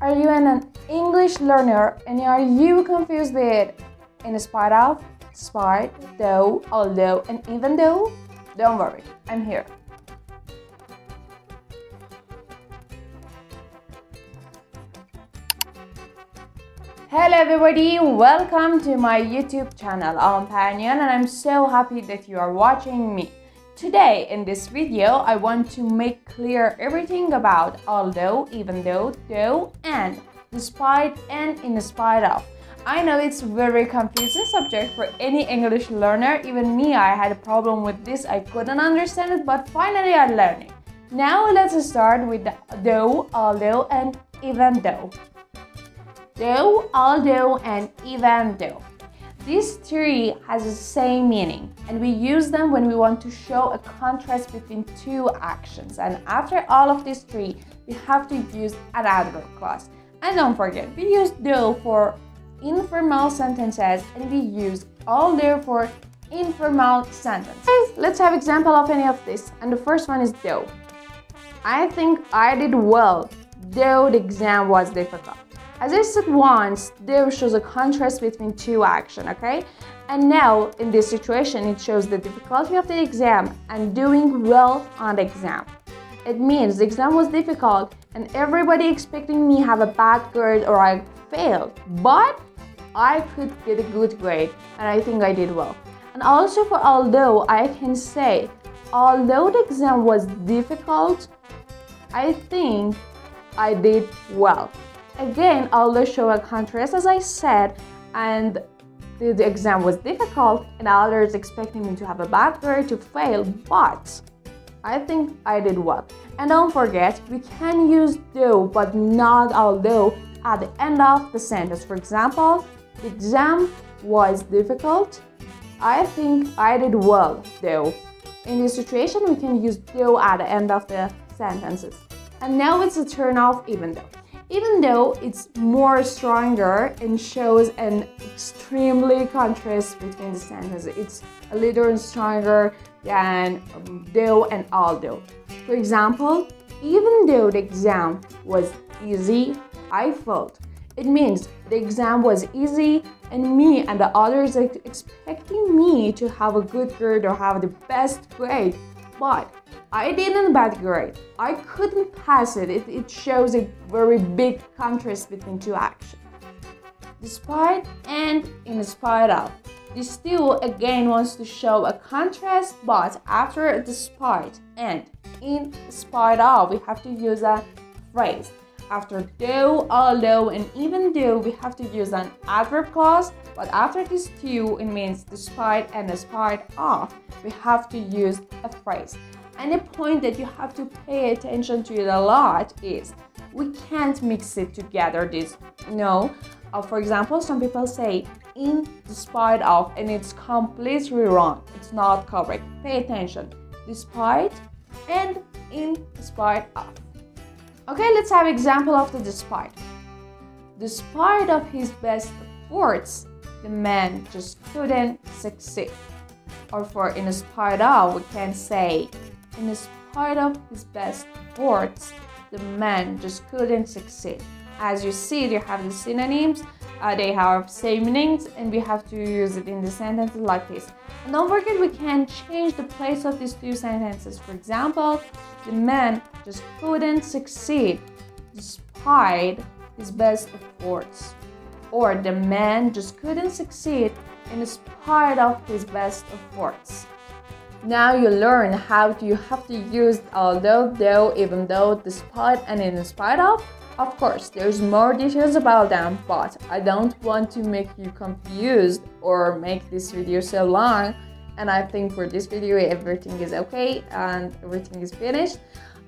Are you an English learner and are you confused with in spite of, despite, though, although, and even though? Don't worry, I'm here. Hello everybody, welcome to my YouTube channel. I'm Panyan and I'm so happy that you are watching me. Today in this video, I want to make clear everything about although, even though, and despite, and in spite of. I know it's very confusing subject for any English learner. Even me, I had a problem with this. I couldn't understand it, but finally I learned it. Now let's start with the though, although, and even though. Though, although, and even though. These three has the same meaning and we use them when we want to show a contrast between two actions. And after all of these three, we have to use an adverb clause. And don't forget, we use though for informal sentences and we use although for informal sentences. Let's have example of any of this. And the first one is though. I think I did well, though the exam was difficult. As I said once, though shows a contrast between two actions, okay? And now, in this situation, it shows the difficulty of the exam and doing well on the exam. It means the exam was difficult and everybody expecting me have a bad grade or I failed. But I could get a good grade and I think I did well. And also for although, I can say, although the exam was difficult, I think I did well. Again, although show a contrast as I said, and the exam was difficult and others expecting me to have a bad grade to fail, but I think I did well. And don't forget, we can use though but not although at the end of the sentence. For example, the exam was difficult. I think I did well though. In this situation, we can use though at the end of the sentences. And now it's a turn of even though. Even though it's more stronger and shows an extremely contrast between the sentences. It's a little stronger than though and although. For example, even though the exam was easy, I failed. It means the exam was easy and me and the others are expecting me to have a good grade or have the best grade. But I didn't bad grade. I couldn't pass it. It shows a very big contrast between two actions. Despite and in spite of. This two again wants to show a contrast, but after despite and in spite of, we have to use a phrase. After though, although, and even though, we have to use an adverb clause, but after these two, it means despite and despite of, we have to use a phrase. And the point that you have to pay attention to it a lot is we can't mix it together. For example, some people say in despite of and it's completely wrong. It's not correct. Pay attention. Despite and in spite of. Okay, let's have example of the despite. Despite of his best efforts, the man just couldn't succeed. Or for in spite of, we can say in spite of his best efforts, the man just couldn't succeed. As you see, they have the synonyms, they have same meanings, and we have to use it in the sentences like this. And don't forget, we can change the place of these two sentences. For example, the man just couldn't succeed despite his best efforts. Or the man just couldn't succeed in spite of his best efforts. Now you learn how you have to use although, though, even though, despite, and in spite of. Of course, there's more details about them, but I don't want to make you confused or make this video so long. And I think for this video, everything is okay and everything is finished.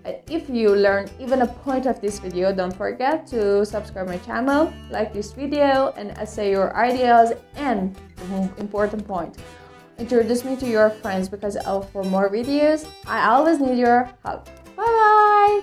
If you learned even a point of this video, don't forget to subscribe my channel, like this video, and say your ideas. And the important point, introduce me to your friends because for more videos, I always need your help. Bye bye!